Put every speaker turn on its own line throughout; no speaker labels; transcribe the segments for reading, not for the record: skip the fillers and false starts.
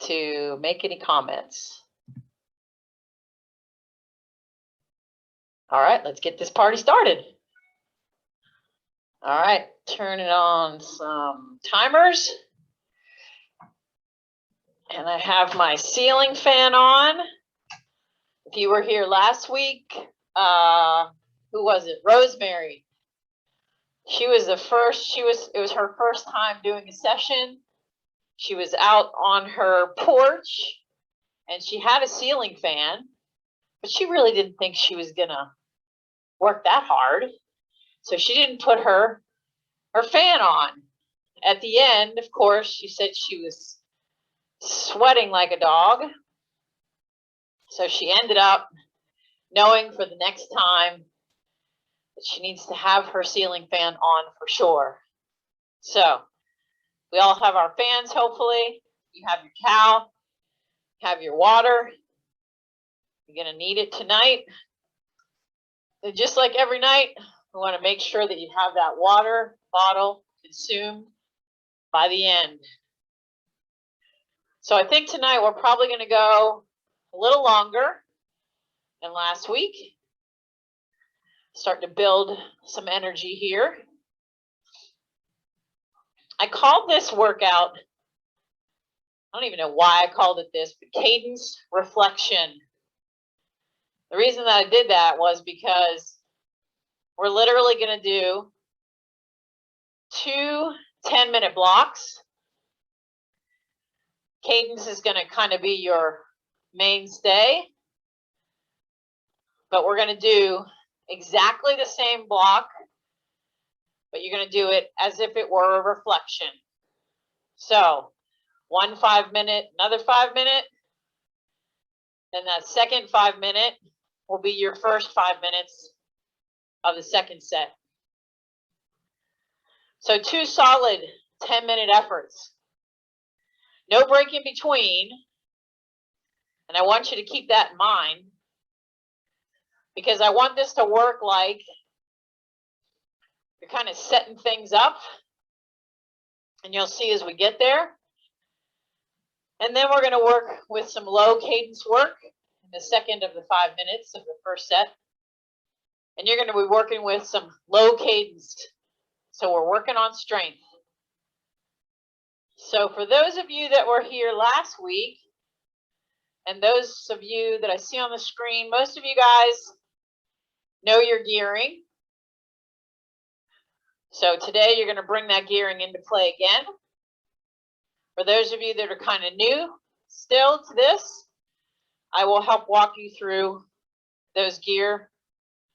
to make any comments. All right, let's get this party started. All right, turning on some timers. And I have my ceiling fan on. If you were here last week, who was it? Rosemary. She was the first, it was her first time doing a session. She was out on her porch and she had a ceiling fan, but she really didn't think she was gonna work that hard. So she didn't put her fan on. At the end, of course, she said she was sweating like a dog. So she ended up knowing for the next time that she needs to have her ceiling fan on for sure. So we all have our fans, hopefully. You have your towel, have your water. You're gonna need it tonight. And just like every night, we wanna make sure that you have that water bottle consumed by the end. So I think tonight we're probably gonna go a little longer than last week. Starting to build some energy here. I called this workout, I don't even know why I called it this, but Cadence Reflection. The reason that I did that was because we're literally going to do 2 10-minute blocks. Cadence is going to kind of be your mainstay, but we're going to do exactly the same block, but you're going to do it as if it were a reflection. So 1 5-minute, another 5-minute, then that second 5-minute will be your first 5 minutes of the second set. So 2 solid 10-minute efforts. No break in between. And I want you to keep that in mind because I want this to work like you're kind of setting things up. And you'll see as we get there. And then we're going to work with some low cadence work in the second of the 5 minutes of the first set. And you're going to be working with some low cadence. So we're working on strength. So for those of you that were here last week, and those of you that I see on the screen, most of you guys know your gearing. So today you're going to bring that gearing into play again. For those of you that are kind of new still to this, I will help walk you through those gear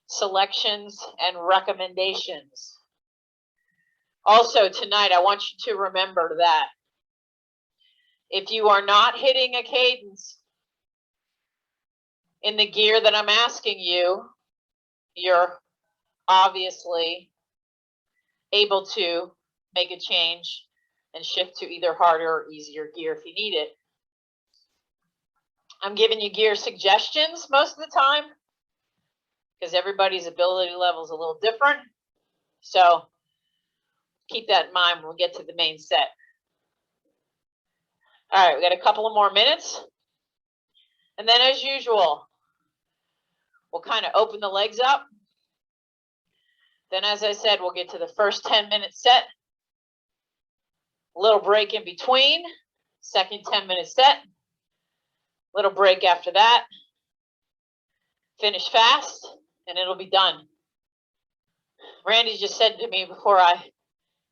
selections and recommendations. Also tonight, I want you to remember that if you are not hitting a cadence in the gear that I'm asking you, you're obviously able to make a change and shift to either harder or easier gear if you need it. I'm giving you gear suggestions most of the time because everybody's ability level is a little different. So keep that in mind when we get to the main set. All right, we got a couple of more minutes. And then as usual, we'll kind of open the legs up. Then as I said, we'll get to the first 10-minute set. A little break in between, second 10-minute set. Little break after that. Finish fast, and it'll be done. Randy just said to me before I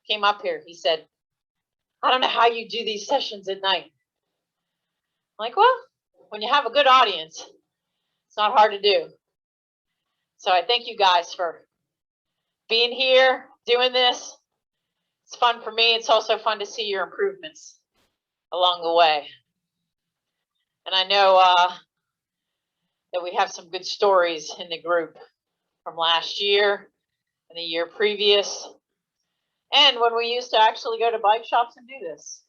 came up here, he said, I don't know how you do these sessions at night. I'm like, well, when you have a good audience, it's not hard to do. So I thank you guys for being here, doing this. It's fun for me. It's also fun to see your improvements along the way. And I know that we have some good stories in the group from last year and the year previous. And when we used to actually go to bike shops and do this.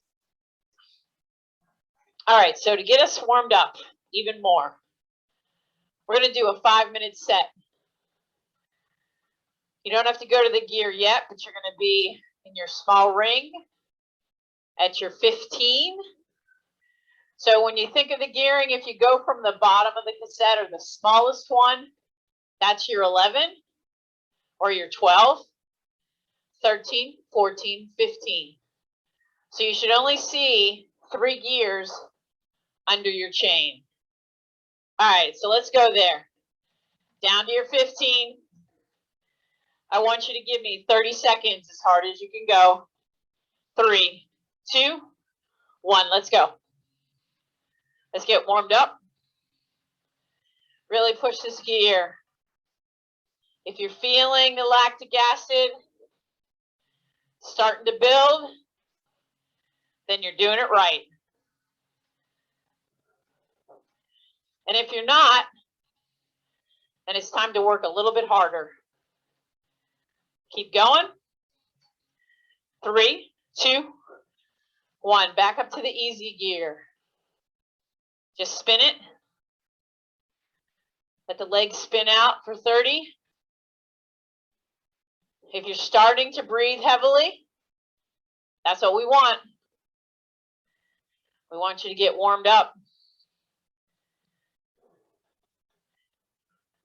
All right, so to get us warmed up even more, we're going to do a 5-minute set. You don't have to go to the gear yet, but you're going to be in your small ring at your 15. So when you think of the gearing, if you go from the bottom of the cassette or the smallest one, that's your 11 or your 12, 13, 14, 15. So you should only see 3 gears under your chain. All right, so let's go there. Down to your 15. I want you to give me 30 seconds, as hard as you can go. 3, 2, 1, let's go. Let's get warmed up. Really push this gear. If you're feeling the lactic acid starting to build, then you're doing it right. And if you're not, then it's time to work a little bit harder. Keep going. 3, 2, 1. Back up to the easy gear. Just spin it. Let the legs spin out for 30. If you're starting to breathe heavily, that's what we want. We want you to get warmed up.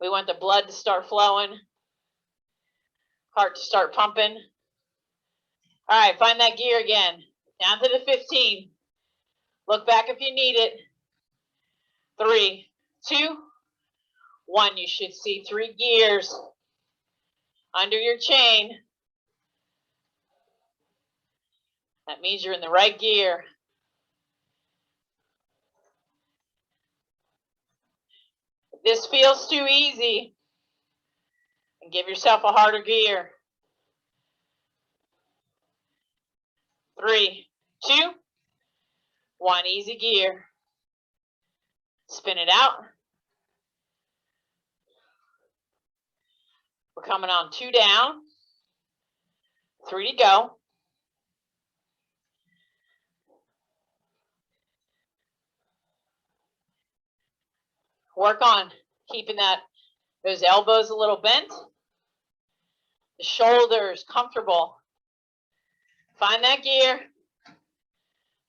We want the blood to start flowing, heart to start pumping. All right, find that gear again. Down to the 15. Look back if you need it. 3, 2, 1. You should see 3 gears under your chain. That means you're in the right gear. If this feels too easy, then give yourself a harder gear. 3, 2, 1. Easy gear. Spin it out. We're coming on 2 down. 3 to go. Work on keeping those elbows a little bent. The shoulders comfortable. Find that gear.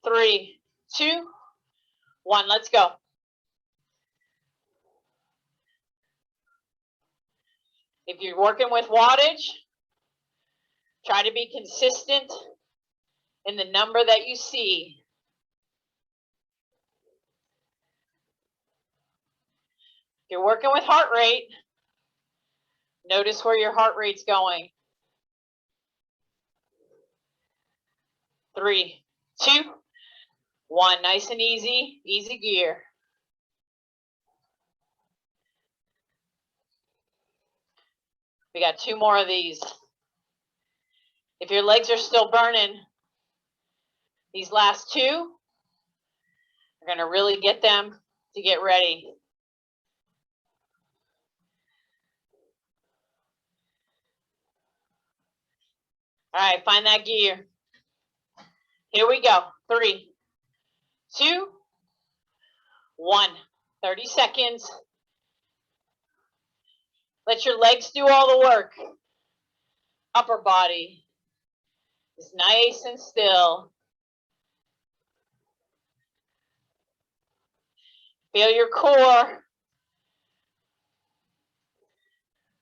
3, 2, 1. Let's go. If you're working with wattage, try to be consistent in the number that you see. If you're working with heart rate, notice where your heart rate's going. 3, 2, 1. Nice and easy. Easy gear. We got 2 more of these. If your legs are still burning, these last 2 are going to really get them to get ready. All right, find that gear. Here we go. 3, 2, 1. 30 seconds. Let your legs do all the work. Upper body is nice and still. Feel your core.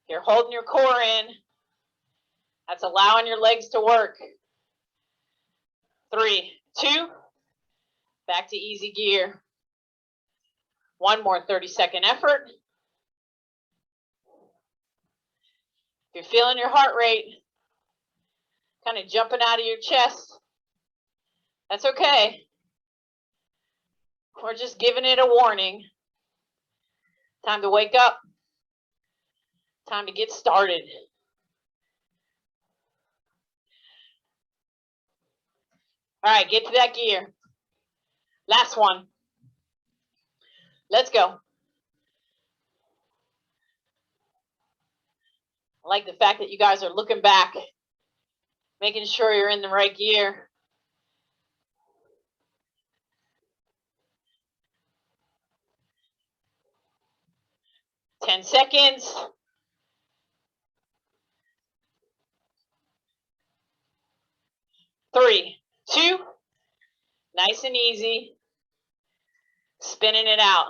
You're holding your core in. That's allowing your legs to work. 3, 2, back to easy gear. 1 more 30-second effort. If you're feeling your heart rate kind of jumping out of your chest, that's okay. We're just giving it a warning. Time to wake up. Time to get started. All right, get to that gear. Last one. Let's go. I like the fact that you guys are looking back, making sure you're in the right gear. Ten seconds. 3, 2, nice and easy. spinning it out.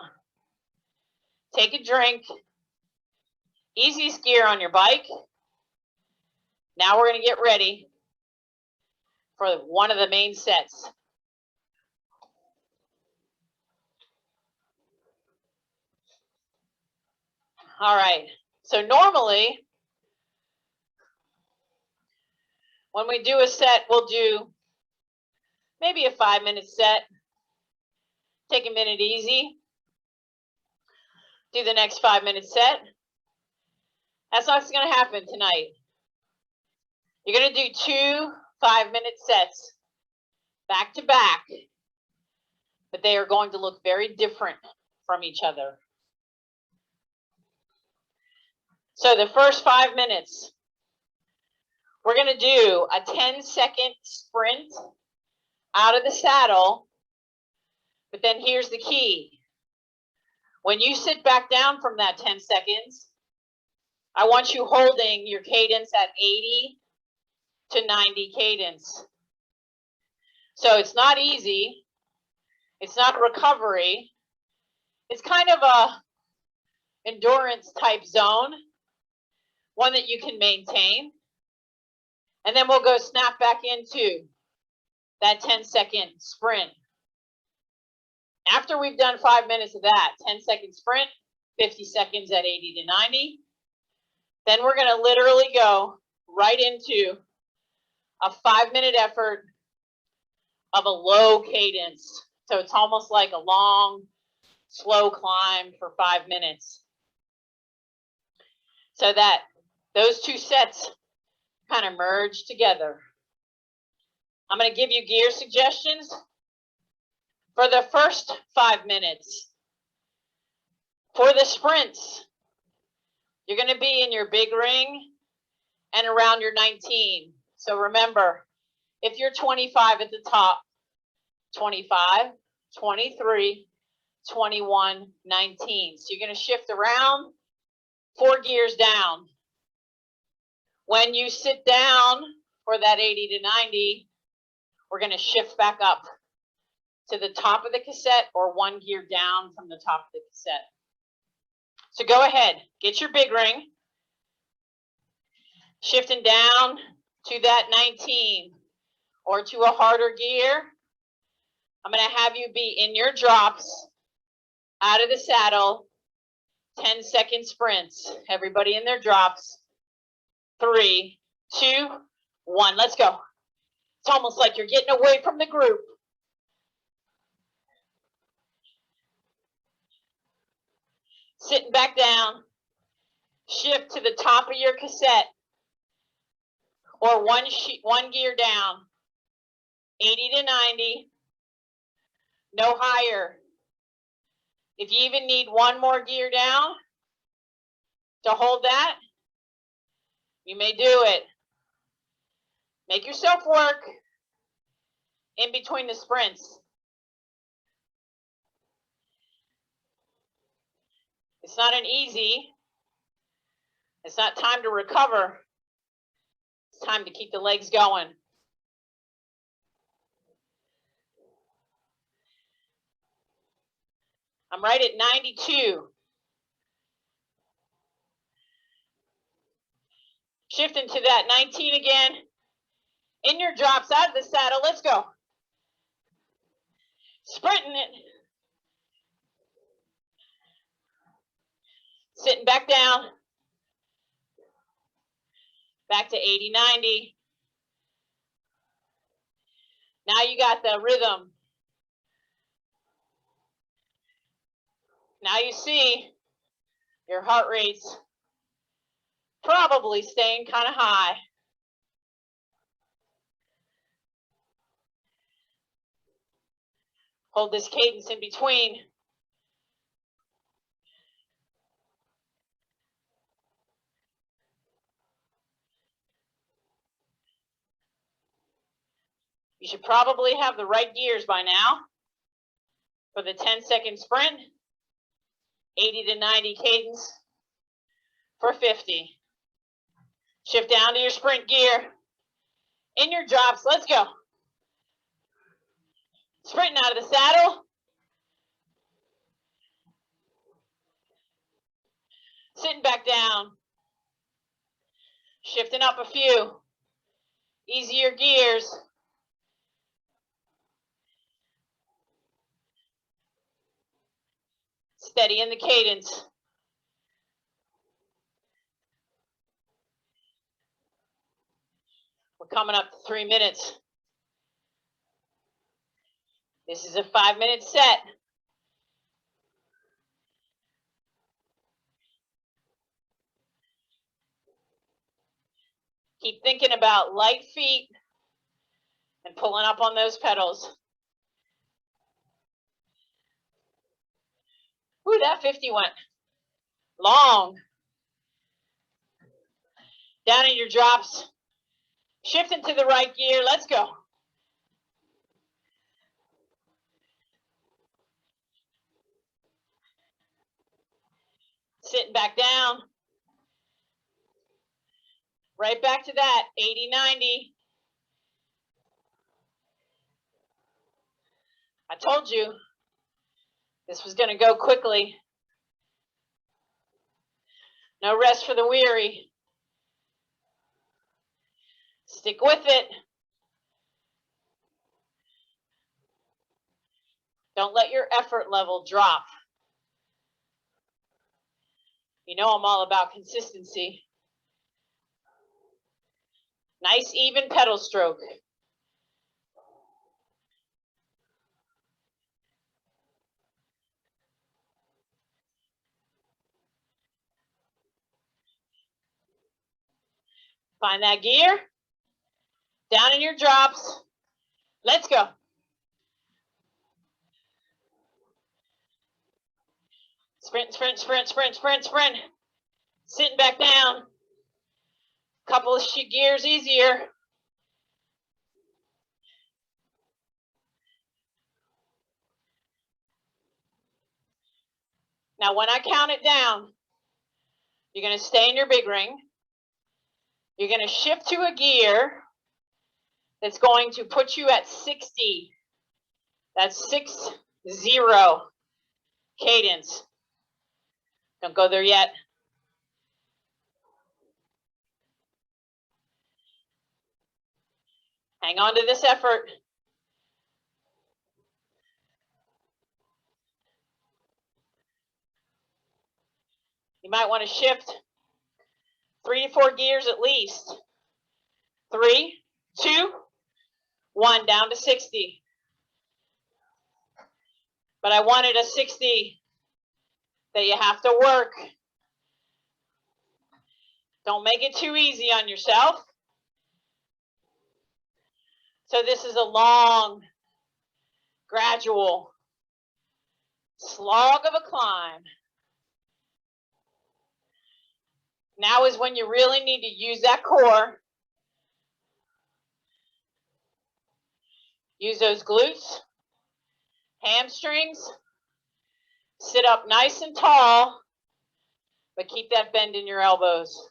Take a drink. Easiest gear on your bike. Now we're going to get ready for one of the main sets. All right, so normally when we do a set, we'll do maybe a 5-minute set. Take a minute easy. Do the next 5-minute set. That's not what's going to happen tonight. You're going to do 2 5-minute sets back to back, but they are going to look very different from each other. So the first 5 minutes, we're going to do a 10-second sprint out of the saddle, but then here's the key. When you sit back down from that 10 seconds, I want you holding your cadence at 80 to 90 cadence. So it's not easy. It's not recovery. It's kind of a endurance type zone, one that you can maintain. And then we'll go snap back into that 10-second sprint. After we've done 5 minutes of that, 10-second sprint, 50 seconds at 80 to 90, then we're going to literally go right into a 5-minute effort of a low cadence. So it's almost like a long, slow climb for 5 minutes. So that those 2 sets kind of merge together. I'm going to give you gear suggestions for the first 5 minutes. For the sprints, you're going to be in your big ring and around your 19. So remember, if you're 25 at the top, 25, 23, 21, 19. So you're going to shift around 4 gears down. When you sit down for that 80 to 90, we're going to shift back up to the top of the cassette or 1 gear down from the top of the cassette. So go ahead, get your big ring, shifting down to that 19 or to a harder gear. I'm going to have you be in your drops, out of the saddle, 10-second sprints. Everybody in their drops. 3, 2, 1. Let's go. It's almost like you're getting away from the group. Sitting back down. Shift to the top of your cassette. Or one gear down. 80 to 90. No higher. If you even need 1 more gear down to hold that, you may do it. Make yourself work in between the sprints. It's not an easy. It's not time to recover. It's time to keep the legs going. I'm right at 92. Shifting to that 19 again. In your drops, out of the saddle. Let's go. Sprinting it. Sitting back down. Back to 80, 90. Now you got the rhythm. Now you see your heart rate's probably staying kind of high. Hold this cadence in between. You should probably have the right gears by now for the 10-second sprint, 80 to 90 cadence for 50. Shift down to your sprint gear. In your drops, let's go. Sprinting out of the saddle. Sitting back down. Shifting up a few. Easier gears. Steady in the cadence. We're coming up to 3 minutes. This is a 5-minute set. Keep thinking about light feet and pulling up on those pedals. Ooh, that 50 went long. Down in your drops. Shifting to the right gear. Let's go. Sitting back down. Right back to that. 80, 90. I told you this was going to go quickly. No rest for the weary. Stick with it. Don't let your effort level drop. You know I'm all about consistency. Nice even pedal stroke. Find that gear. Down in your drops. Let's go. Sprint, sprint, sprint, sprint, sprint, sprint. Sitting back down. Couple of gears easier. Now, when I count it down, you're going to stay in your big ring. You're going to shift to a gear that's going to put you at 60. That's 60 cadence. Don't go there yet. Hang on to this effort. You might want to shift 3 to 4 gears at least. 3, 2, 1, down to 60. But I wanted a 60 that you have to work. Don't make it too easy on yourself. So this is a long, gradual slog of a climb. Now is when you really need to use that core. Use those glutes, hamstrings. Sit up nice and tall, but keep that bend in your elbows.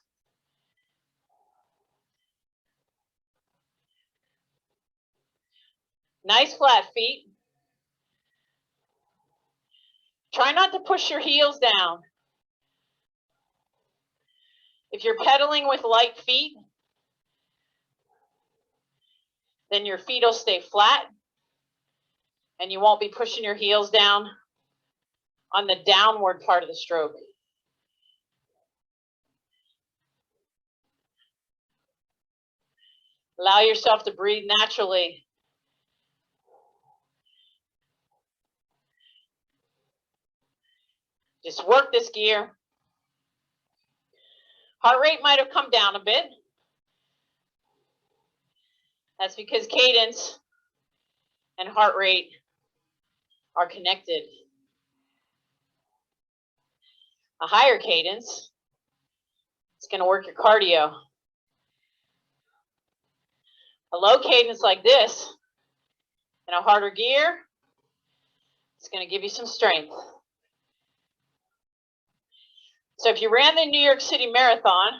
Nice flat feet. Try not to push your heels down. If you're pedaling with light feet, then your feet will stay flat and you won't be pushing your heels down on the downward part of the stroke. Allow yourself to breathe naturally. Just work this gear. Heart rate might have come down a bit. That's because cadence and heart rate are connected. A higher cadence is going to work your cardio. A low cadence like this and a harder gear, it's going to give you some strength. So if you ran the New York City Marathon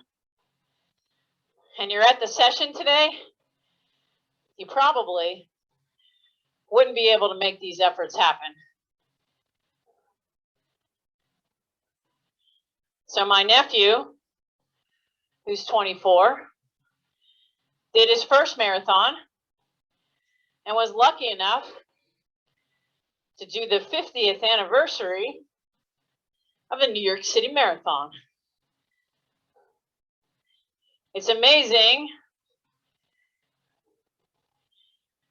and you're at the session today, you probably wouldn't be able to make these efforts happen. So my nephew, who's 24, did his first marathon and was lucky enough to do the 50th anniversary of the New York City Marathon. It's amazing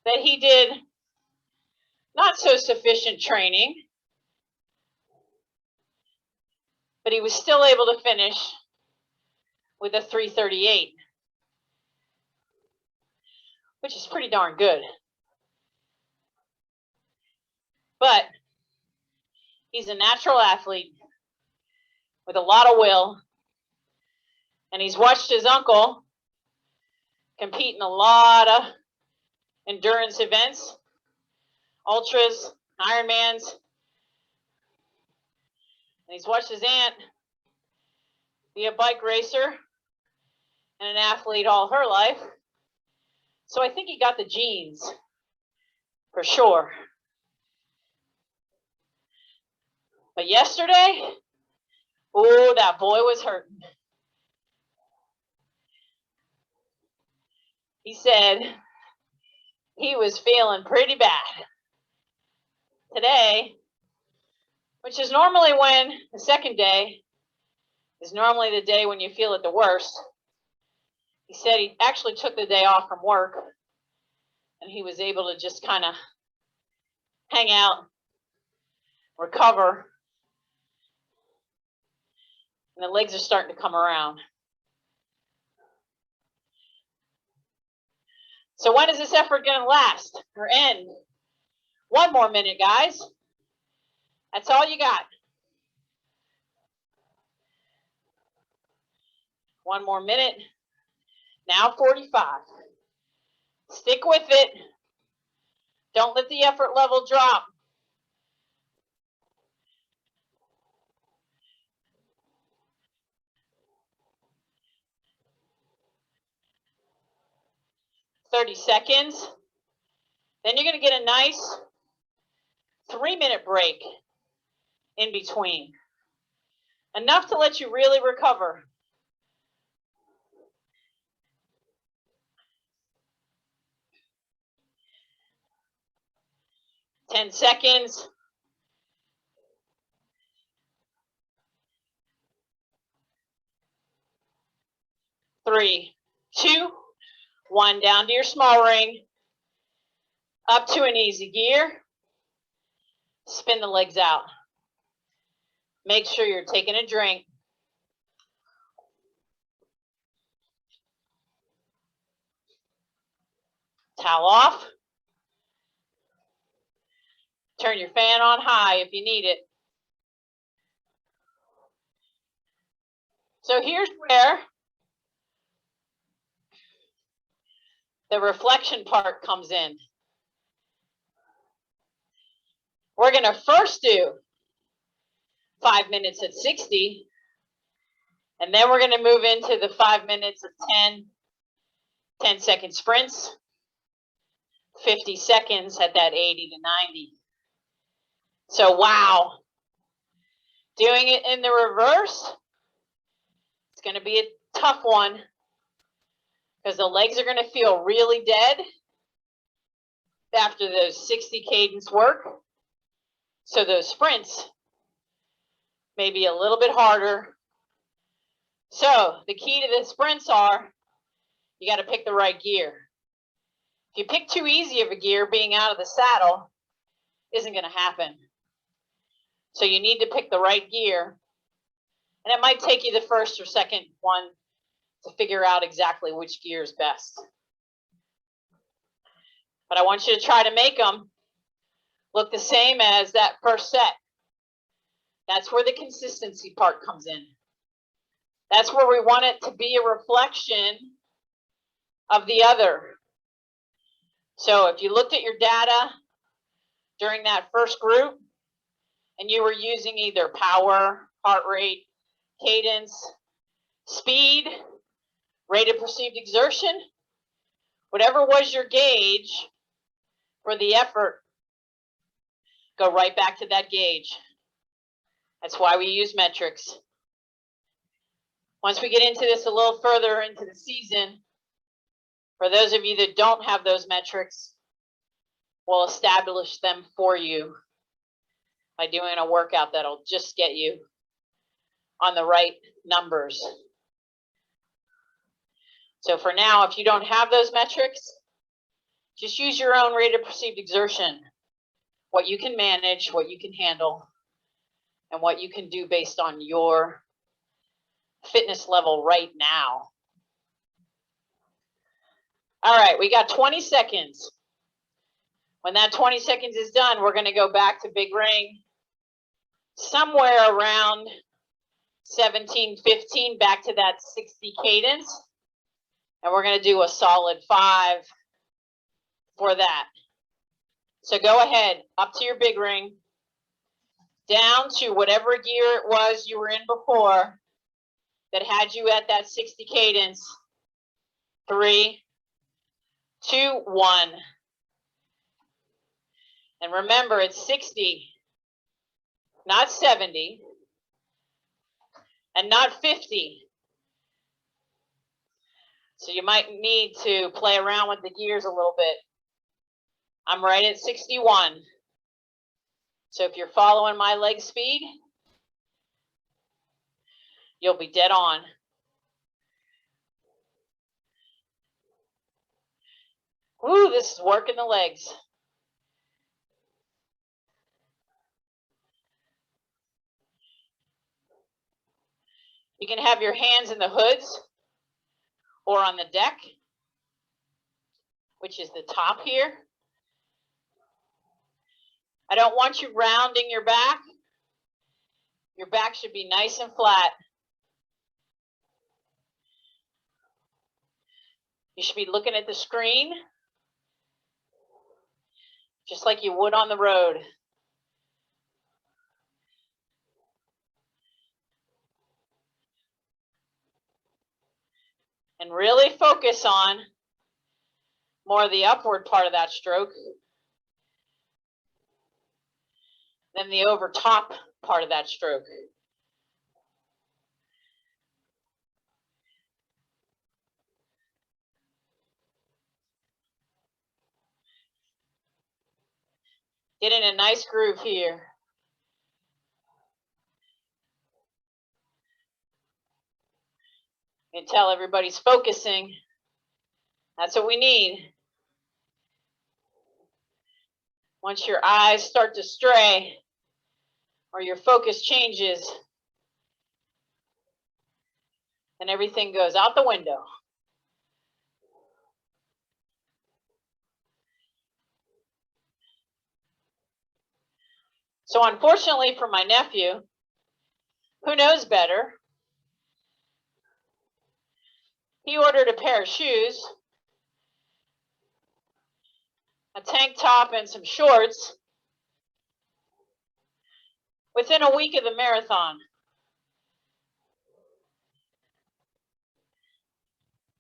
that he did not so sufficient training, but he was still able to finish with a 3:38, which is pretty darn good. But he's a natural athlete with a lot of will, and he's watched his uncle compete in a lot of endurance events, ultras, Ironmans, and he's watched his aunt be a bike racer and an athlete all her life. So I think he got the genes for sure. But yesterday, oh, that boy was hurting. He said he was feeling pretty bad. Today, which is normally when the second day is normally the day when you feel it the worst, he said he actually took the day off from work and he was able to just kind of hang out, recover, and the legs are starting to come around. So when is this effort going to last or end? 1 more minute, guys. That's all you got. 1 more minute. Now 45. Stick with it. Don't let the effort level drop. "30 seconds. Then you're going to get a nice 3-minute break in between. Enough to let you really recover. "10 seconds. Three, 2, 1. Down to your small ring. Up to an easy gear. Spin the legs out. Make sure you're taking a drink. Towel off. Turn your fan on high if you need it. So here's where the reflection part comes in. We're going to first do 5 minutes at 60, and then we're going to move into the 5 minutes of 10-second sprints, 50 seconds at that 80 to 90. So wow, doing it in the reverse, it's going to be a tough one because the legs are going to feel really dead after those 60 cadence work. So those sprints may be a little bit harder. So the key to the sprints are you got to pick the right gear. If you pick too easy of a gear, being out of the saddle isn't going to happen. So you need to pick the right gear. And it might take you the first or second one to figure out exactly which gear is best. But I want you to try to make them look the same as that first set. That's where the consistency part comes in. That's where we want it to be a reflection of the other. So if you looked at your data during that first group and you were using either power, heart rate, cadence, speed, rate of perceived exertion, whatever was your gauge for the effort, go right back to that gauge. That's why we use metrics. Once we get into this a little further into the season, for those of you that don't have those metrics, we'll establish them for you by doing a workout that'll just get you on the right numbers. So for now, if you don't have those metrics, just use your own rate of perceived exertion, what you can manage, what you can handle, and what you can do based on your fitness level right now. All right, we got 20 seconds. When that 20 seconds is done, we're going to go back to big ring somewhere around 17, 15, back to that 60 cadence. And we're going to do a solid 5 for that. So go ahead, up to your big ring, down to whatever gear it was you were in before that had you at that 60 cadence. 3, 2, 1. And remember, it's 60, not 70, and not 50. So you might need to play around with the gears a little bit. I'm right at 61. So if you're following my leg speed, you'll be dead on. Ooh, this is working the legs. You can have your hands in the hoods or on the deck, which is the top here. I don't want you rounding your back. Your back should be nice and flat. You should be looking at the screen just like you would on the road. And really focus on more of the upward part of that stroke than the over top part of that stroke. Get in a nice groove here. You can tell everybody's focusing. That's what we need. Once your eyes start to stray or your focus changes, then everything goes out the window. So unfortunately for my nephew, who knows better, he ordered a pair of shoes, a tank top, and some shorts within a week of the marathon.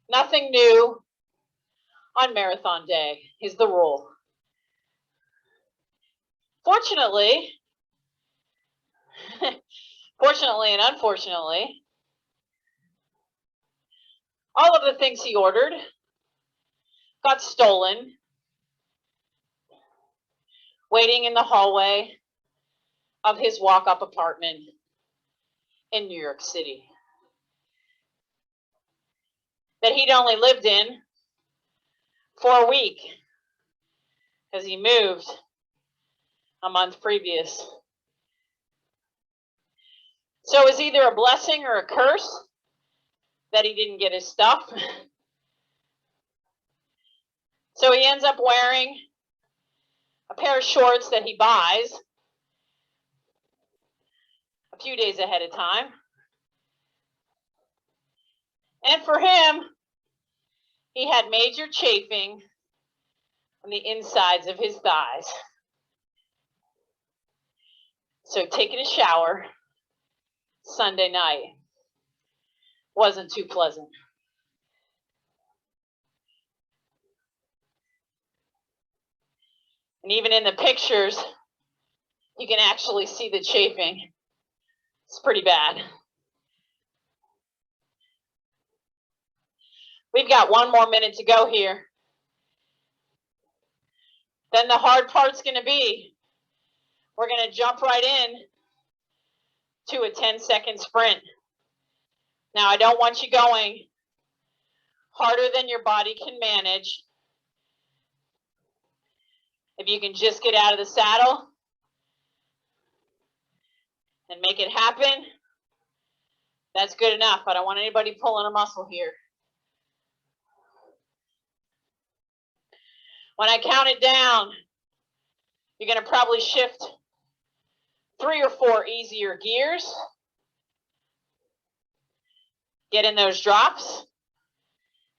Nothing new on marathon day is the rule. Fortunately and unfortunately, all of the things he ordered got stolen, waiting in the hallway of his walk-up apartment in New York City that he'd only lived in for a week because he moved a month previous. So it was either a blessing or a curse that he didn't get his stuff. So he ends up wearing a pair of shorts that he buys a few days ahead of time. And for him, he had major chafing on the insides of his thighs. So taking a shower Sunday night wasn't too pleasant. And even in the pictures, you can actually see the chafing. It's pretty bad. We've got 1 more minute to go here. Then the hard part's going to be, we're going to jump right in to a 10-second sprint. Now, I don't want you going harder than your body can manage. If you can just get out of the saddle and make it happen, that's good enough. I don't want anybody pulling a muscle here. When I count it down, you're going to probably shift 3 or 4 easier gears. Get in those drops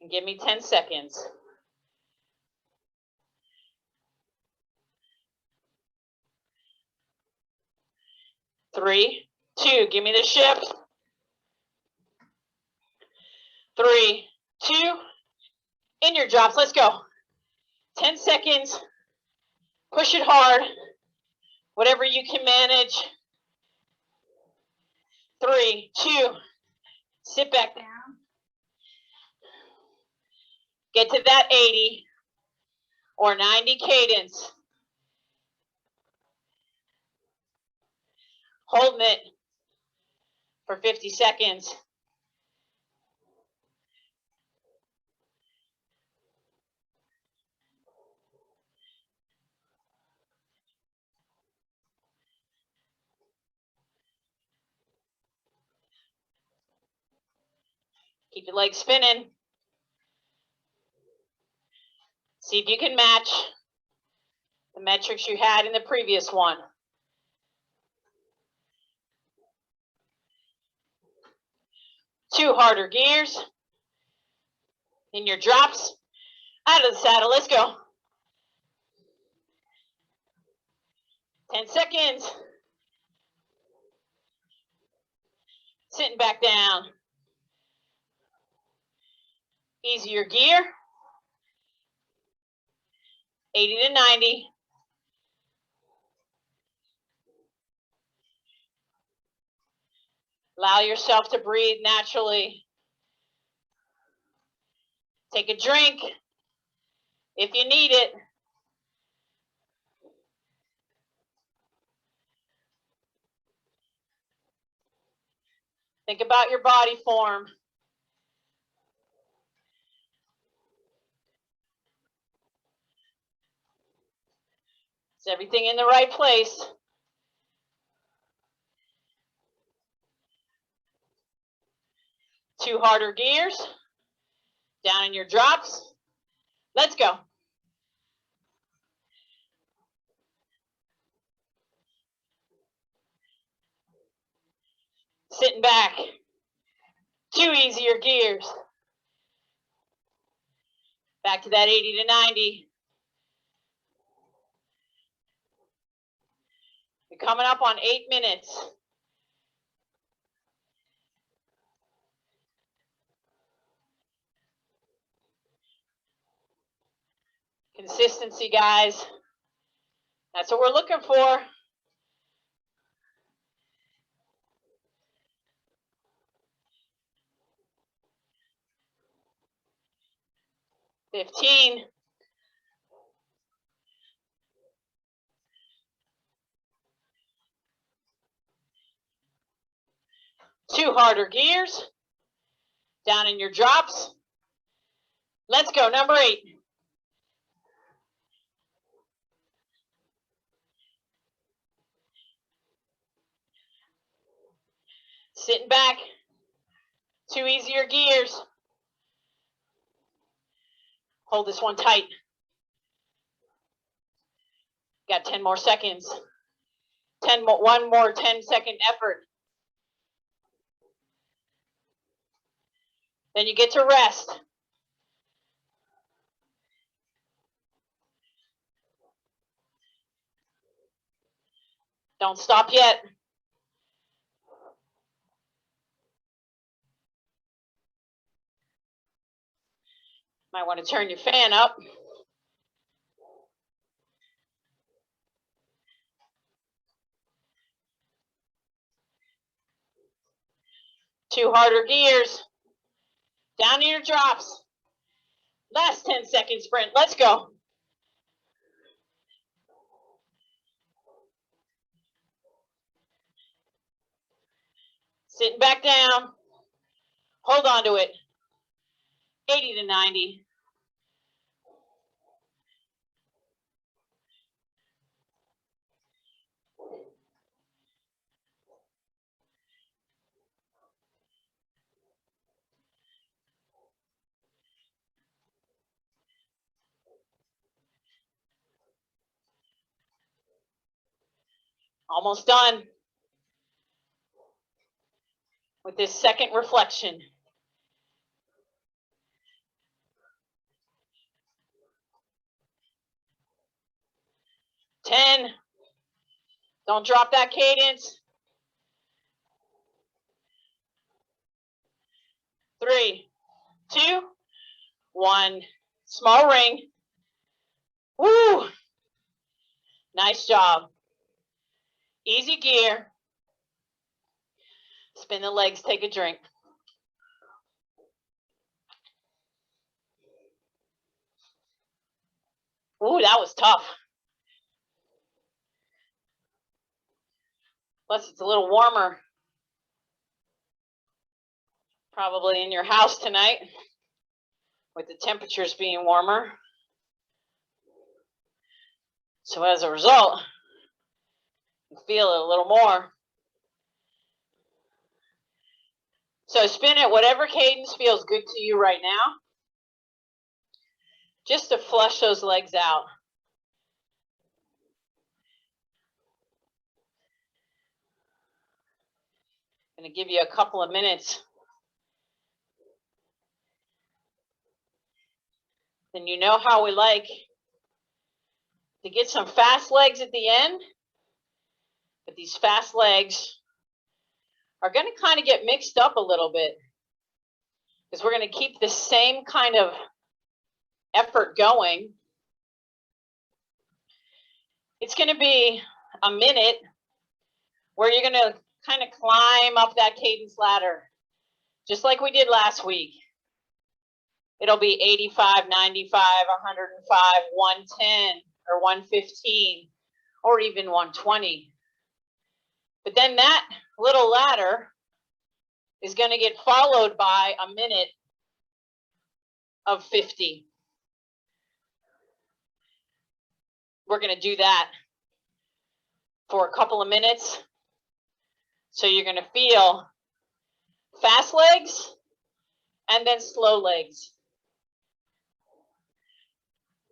and give me 10 seconds. Three, two, give me the shift. 3, 2, in your drops, let's go. 10 seconds, push it hard, whatever you can manage. 3, 2, sit back down. Get to that 80 or 90 cadence. Holding it for 50 seconds. Keep your legs spinning. See if you can match the metrics you had in the previous one. 2 harder gears. In your drops. Out of the saddle. Let's go. 10 seconds. Sitting back down. Easier gear. 80 to 90. Allow yourself to breathe naturally. Take a drink if you need it. Think about your body form. Is everything in the right place? Two harder gears. Down in your drops. Let's go. Sitting back. 2 easier gears. Back to that 80 to 90. You're coming up on 8 minutes. Consistency, guys. That's what we're looking for. $15. Two harder gears. Down in your drops. Let's go, number 8. Sitting back. 2 easier gears. Hold this one tight. Got 10 more seconds. 1 more 10-second effort. Then you get to rest. Don't stop yet. Might want to turn your fan up. Two harder gears. Down to your drops. Last 10-second sprint. Let's go. Sitting back down. Hold on to it. 80 to 90. Almost done with this second reflection. 10. Don't drop that cadence. 3, 2, 1. Small ring. Woo! Nice job. Easy gear. Spin the legs, take a drink. Ooh, that was tough. Plus, it's a little warmer. Probably in your house tonight, with the temperatures being warmer. So as a result, you feel it a little more. So spin it whatever cadence feels good to you right now, just to flush those legs out. I'm going to give you a couple of minutes. And you know how we like to get some fast legs at the end, but these fast legs are going to kind of get mixed up a little bit because we're going to keep the same kind of effort going. It's going to be a minute where you're going to kind of climb up that cadence ladder, just like we did last week. It'll be 85, 95, 105, 110, or 115, or even 120. But then that little ladder is going to get followed by a minute of 50. We're going to do that for a couple of minutes. So you're going to feel fast legs and then slow legs.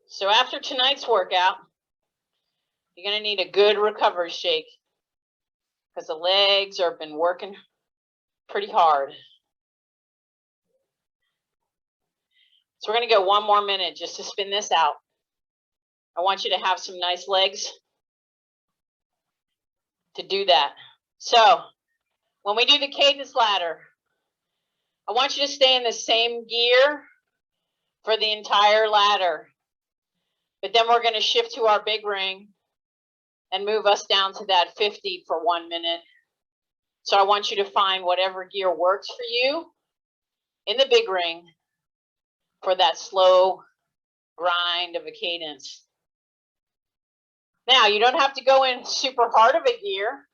So after tonight's workout, you're going to need a good recovery shake because the legs have been working pretty hard. So we're going to go one more minute just to spin this out. I want you to have some nice legs to do that. So when we do the cadence ladder, I want you to stay in the same gear for the entire ladder. But then we're going to shift to our big ring and move us down to that 50 for 1 minute. So I want you to find whatever gear works for you in the big ring for that slow grind of a cadence. Now, you don't have to go in super hard of a gear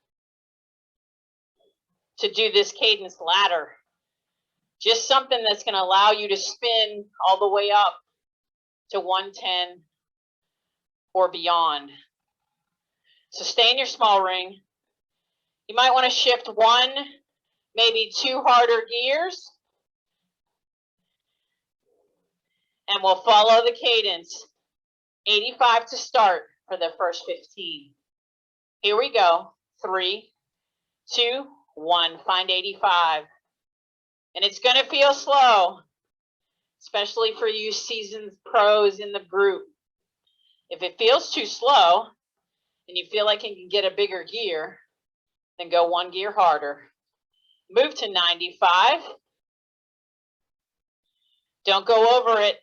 to do this cadence ladder. Just something that's going to allow you to spin all the way up to 110 or beyond. So stay in your small ring. You might want to shift 1, maybe 2 harder gears. And we'll follow the cadence. 85 to start for the first 15. Here we go. 3, 2, 1. Find 85. And it's going to feel slow, especially for you seasoned pros in the group. If it feels too slow and you feel like you can get a bigger gear, then go 1 gear harder. Move to 95. Don't go over it.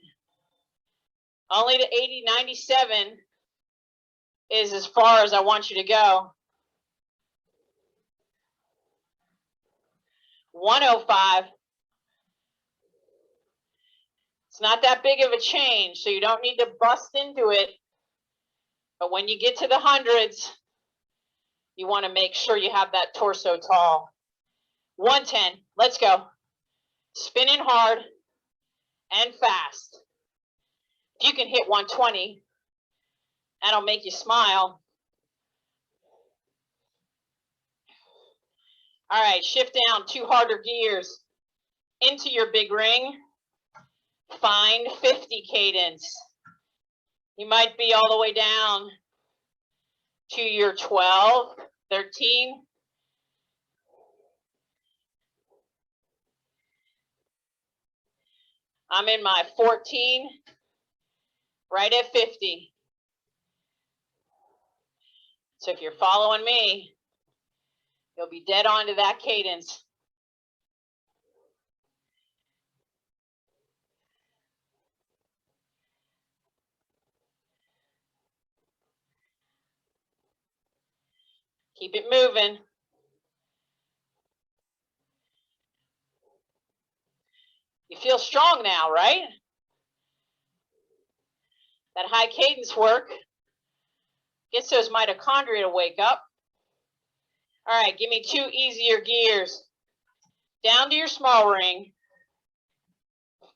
Only to 80, 97 is as far as I want you to go. 105. It's not that big of a change, so you don't need to bust into it. But when you get to the hundreds, you want to make sure you have that torso tall. 110, let's go. Spinning hard and fast. If you can hit 120, that'll make you smile. All right, shift down 2 harder gears into your big ring. Find 50 cadence. You might be all the way down to your 12, 13. I'm in my 14, right at 50. So if you're following me, you'll be dead on to that cadence. Keep it moving. You feel strong now, right? That high cadence work gets those mitochondria to wake up. All right, give me 2 easier gears. Down to your small ring.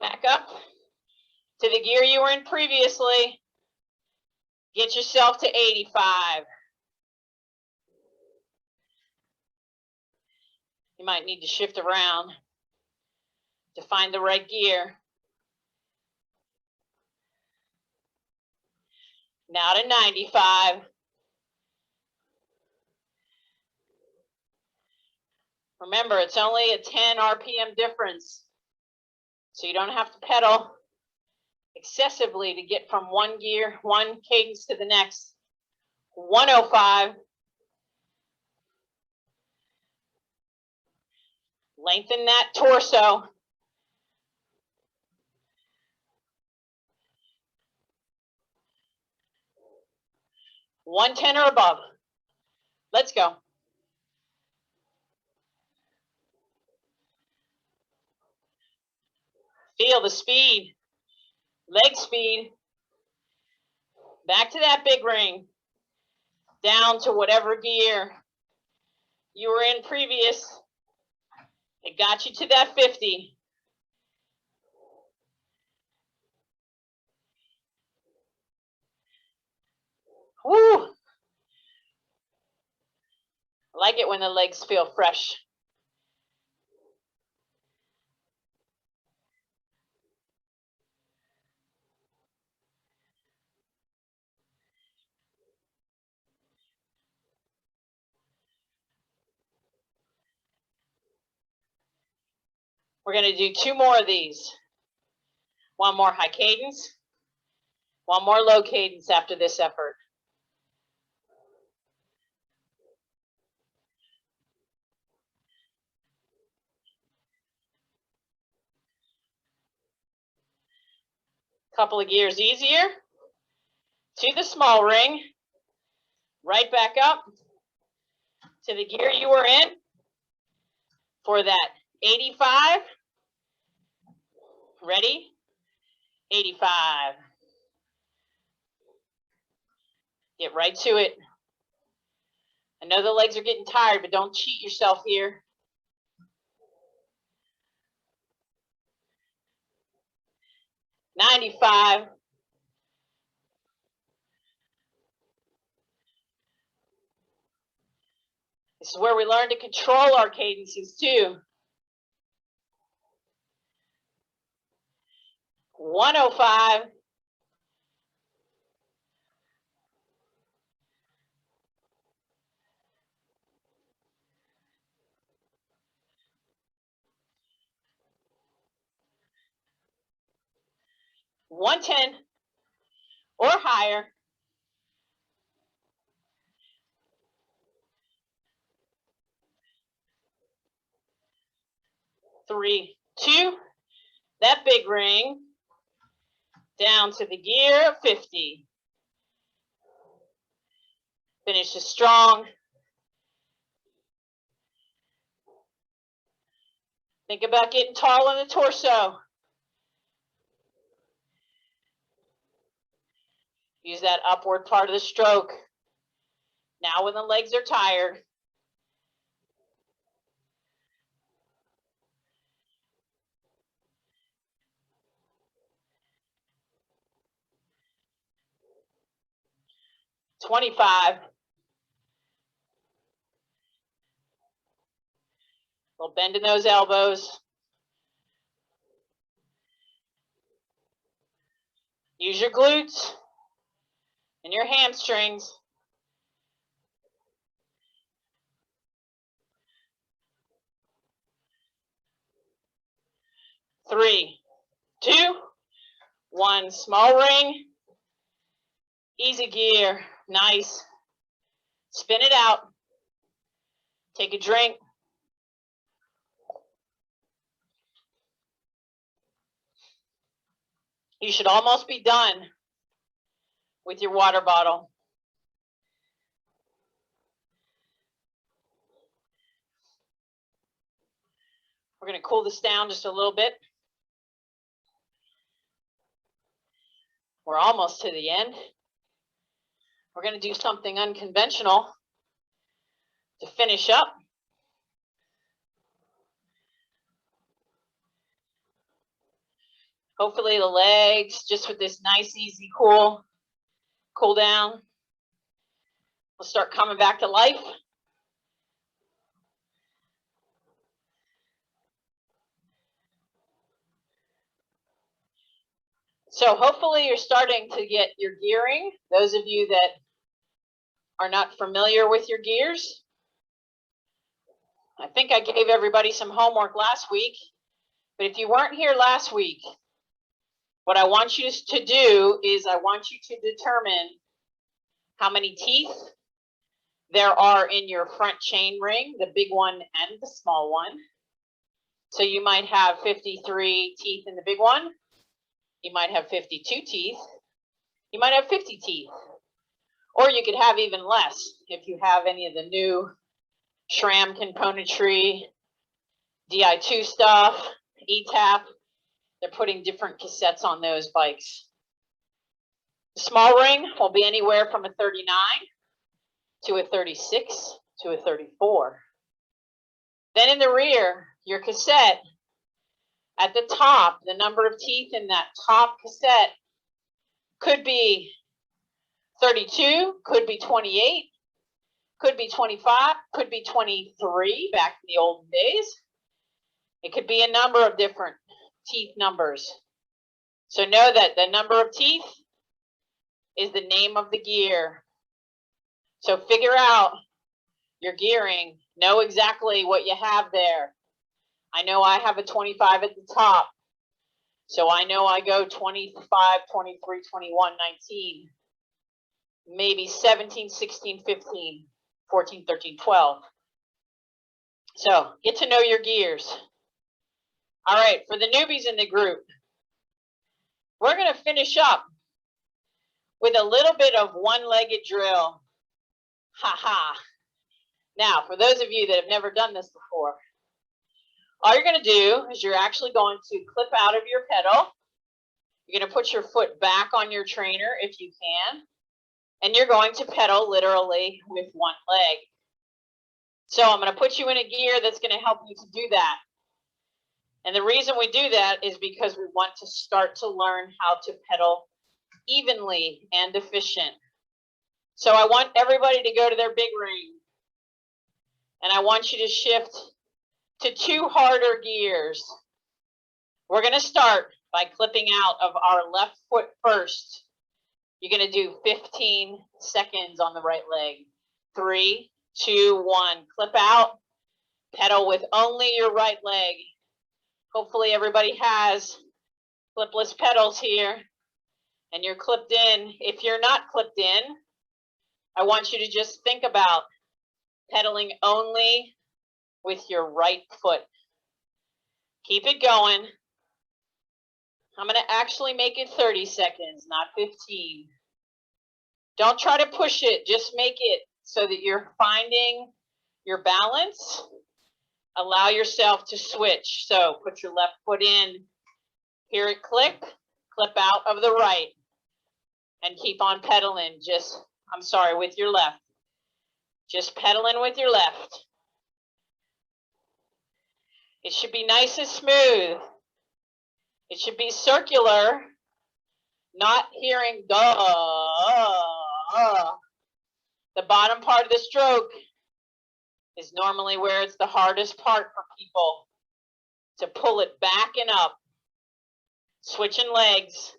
Back up to the gear you were in previously. Get yourself to 85. You might need to shift around to find the right gear. Now to 95. Remember, it's only a 10 RPM difference, so you don't have to pedal excessively to get from one gear, one cadence to the next. 105. Lengthen that torso. $110 or above. Let's go. Feel the speed, leg speed. Back to that big ring. Down to whatever gear you were in previous. It got you to that 50. Woo! I like it when the legs feel fresh. We're going to do 2 more of these. 1 more high cadence, 1 more low cadence after this effort. Couple of gears easier. To the small ring. Right back up to the gear you were in for that 85. Ready? 85. Get right to it. I know the legs are getting tired, but don't cheat yourself here. $95. This is where we learn to control our cadences too. 105. $110 or higher. Three, 2. That big ring down to the gear of 50. Finish it strong. Think about getting tall in the torso. Use that upward part of the stroke. Now when the legs are tired, $25. We'll bend in those elbows. Use your glutes and your hamstrings. Three, two, one. Small ring. Easy gear. Nice. Spin it out. Take a drink. You should almost be done with your water bottle. We're going to cool this down just a little bit. We're almost to the end. We're going to do something unconventional to finish up. Hopefully the legs, just with this nice, easy, cool down, will start coming back to life. So hopefully you're starting to get your gearing. Those of you that are not familiar with your gears, I think I gave everybody some homework last week, but if you weren't here last week, what I want you to do is I want you to determine how many teeth there are in your front chain ring, the big one and the small one. So you might have 53 teeth in the big one. You might have 52 teeth. You might have 50 teeth. Or you could have even less if you have any of the new SRAM componentry, DI2 stuff, ETAP. They're putting different cassettes on those bikes. The small ring will be anywhere from a 39 to a 36 to a 34. Then in the rear, your cassette, at the top, the number of teeth in that top cassette could be 32, could be 28, could be 25, could be 23 back in the olden days. It could be a number of different teeth numbers. So know that the number of teeth is the name of the gear. So figure out your gearing. Know exactly what you have there. I know I have a 25 at the top. So I know I go 25, 23, 21, 19, maybe 17, 16, 15, 14, 13, 12. So get to know your gears. All right, for the newbies in the group, we're going to finish up with a little bit of one-legged drill. Ha. Now, for those of you that have never done this before, all you're going to do is you're actually going to clip out of your pedal. You're going to put your foot back on your trainer if you can, and you're going to pedal literally with one leg. So I'm going to put you in a gear that's going to help you to do that. And the reason we do that is because we want to start to learn how to pedal evenly and efficient. So I want everybody to go to their big ring, and I want you to shift to 2 harder gears. We're going to start by clipping out of our left foot first. You're going to do 15 seconds on the right leg. 3, 2, 1. Clip out. Pedal with only your right leg. Hopefully everybody has clipless pedals here and you're clipped in. If you're not clipped in, I want you to just think about pedaling only with your right foot. Keep it going. I'm going to actually make it 30 seconds, not 15. Don't try to push it. Just make it so that you're finding your balance. Allow yourself to switch. So put your left foot in, hear it click, clip out of the right. and keep on pedaling. With your left. Just pedaling with your left. It should be nice and smooth. It should be circular, not hearing duh. The bottom part of the stroke is normally where it's the hardest part for people to pull it back and up. Switching legs.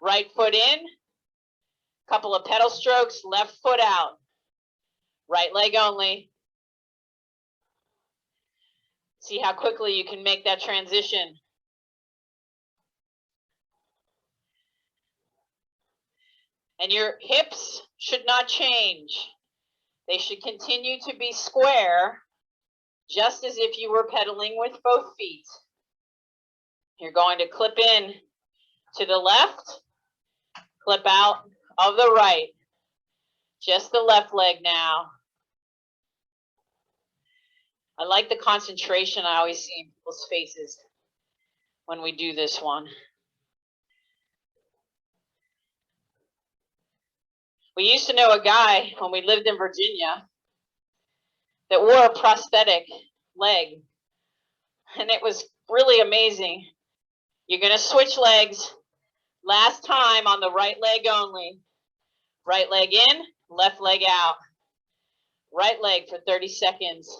Right foot in, couple of pedal strokes, left foot out. Right leg only. See how quickly you can make that transition. And your hips should not change. They should continue to be square, just as if you were pedaling with both feet. You're going to clip in to the left, clip out of the right. Just the left leg now. I like the concentration I always see in people's faces when we do this one. We used to know a guy when we lived in Virginia that wore a prosthetic leg, and it was really amazing. You're going to switch legs. Last time on the right leg only. Right leg in, left leg out. Right leg for 30 seconds.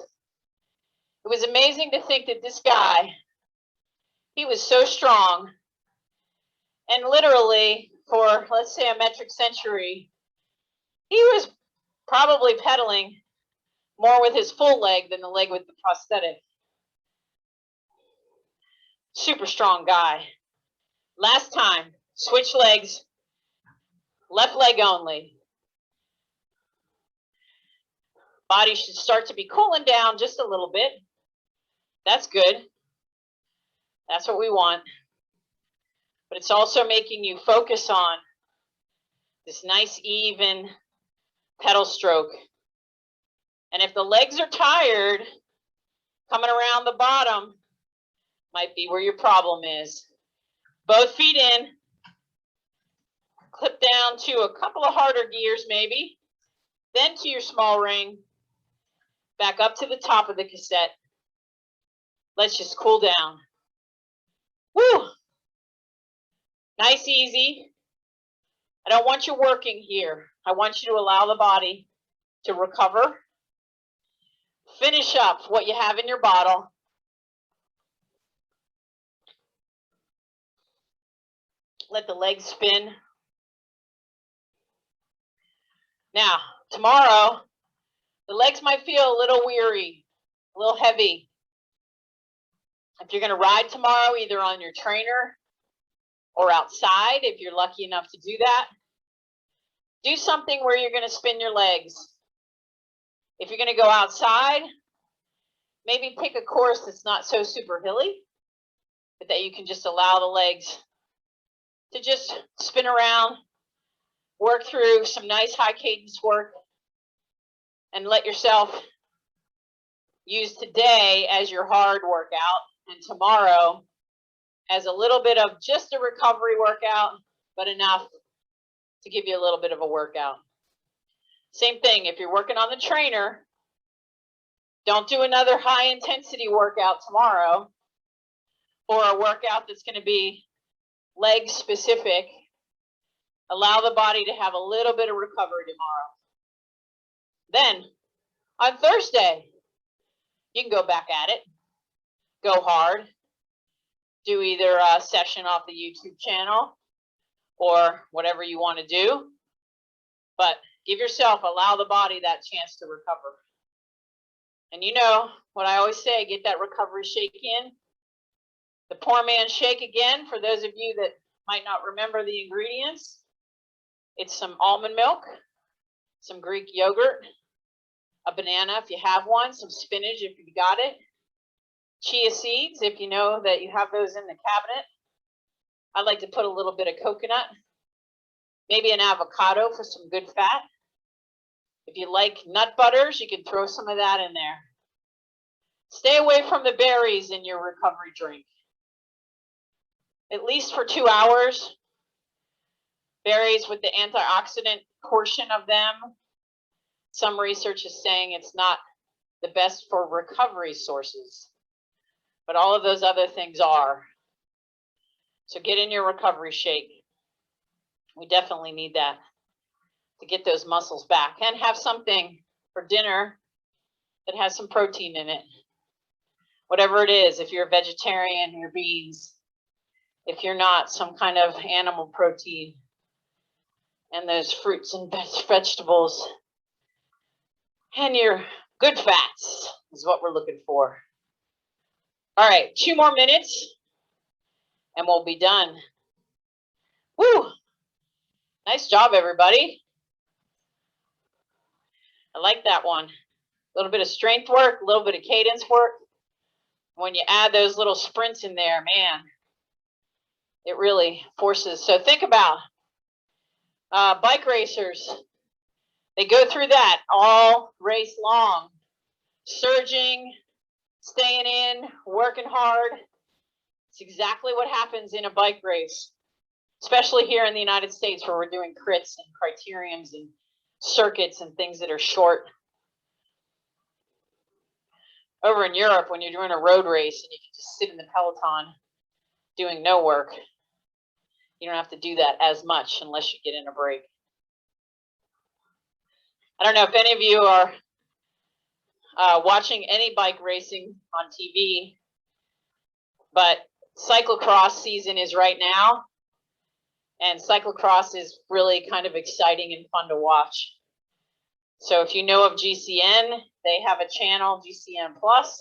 It was amazing to think that this guy, he was so strong, and literally for, let's say, a metric century, he was probably pedaling more with his full leg than the leg with the prosthetic. Super strong guy. Last time, switch legs, left leg only. Body should start to be cooling down just a little bit. That's good. That's what we want. But it's also making you focus on this nice, even pedal stroke. And if the legs are tired, coming around the bottom might be where your problem is. Both feet in. Clip down to a couple of harder gears maybe. Then to your small ring. Back up to the top of the cassette. Let's just cool down. Woo! Nice, easy. I don't want you working here. I want you to allow the body to recover. Finish up what you have in your bottle. Let the legs spin. Now, tomorrow, the legs might feel a little weary, a little heavy. If you're going to ride tomorrow, either on your trainer or outside, if you're lucky enough to do that, do something where you're going to spin your legs. If you're going to go outside, maybe pick a course that's not so super hilly, but that you can just allow the legs to just spin around, work through some nice high cadence work, and let yourself use today as your hard workout and tomorrow as a little bit of just a recovery workout, but enough to give you a little bit of a workout. Same thing, if you're working on the trainer, don't do another high intensity workout tomorrow or a workout that's going to be leg specific. Allow the body to have a little bit of recovery tomorrow. Then on Thursday, you can go back at it, go hard, do either a session off the YouTube channel or whatever you want to do, but allow the body that chance to recover. And you know what I always say, get that recovery shake in. The poor man's shake again, for those of you that might not remember the ingredients, it's some almond milk, some Greek yogurt, a banana if you have one, some spinach if you got it, chia seeds if you know that you have those in the cabinet. I like to put a little bit of coconut, maybe an avocado for some good fat. If you like nut butters, you can throw some of that in there. Stay away from the berries in your recovery drink. At least for 2 hours. Berries with the antioxidant portion of them. Some research is saying it's not the best for recovery sources, but all of those other things are. So get in your recovery shake. We definitely need that to get those muscles back, and have something for dinner that has some protein in it. Whatever it is, if you're a vegetarian, your beans. If you're not, some kind of animal protein. And those fruits and vegetables. And your good fats is what we're looking for. All right, 2 more minutes and we'll be done. Woo! Nice job, everybody. I like that one. A little bit of strength work, a little bit of cadence work. When you add those little sprints in there, man, it really forces. So think about bike racers. They go through that all race long, surging, staying in, working hard. It's exactly what happens in a bike race, especially here in the United States where we're doing crits and criteriums and circuits and things that are short. Over in Europe, when you're doing a road race and you can just sit in the peloton doing no work, you don't have to do that as much unless you get in a break. I don't know if any of you are watching any bike racing on TV, but cyclocross season is right now, and cyclocross is really kind of exciting and fun to watch. So if you know of GCN, they have a channel, GCN Plus.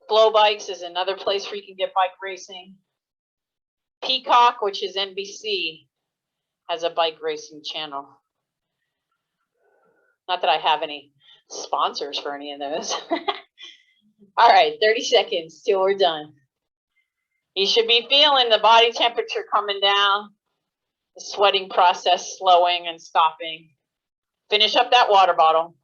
Flow Bikes is another place where you can get bike racing. Peacock, which is NBC, has a bike racing channel. Not that I have any sponsors for any of those. All right, 30 seconds till we're done. You should be feeling the body temperature coming down, the sweating process slowing and stopping. Finish up that water bottle.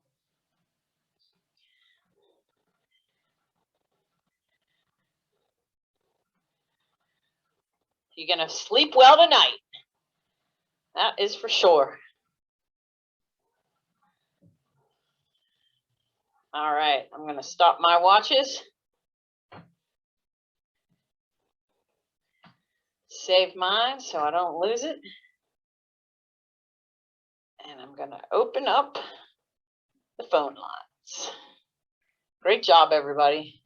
You're going to sleep well tonight. That is for sure. All right, I'm going to stop my watches. Save mine so I don't lose it. And I'm going to open up the phone lines. Great job, everybody.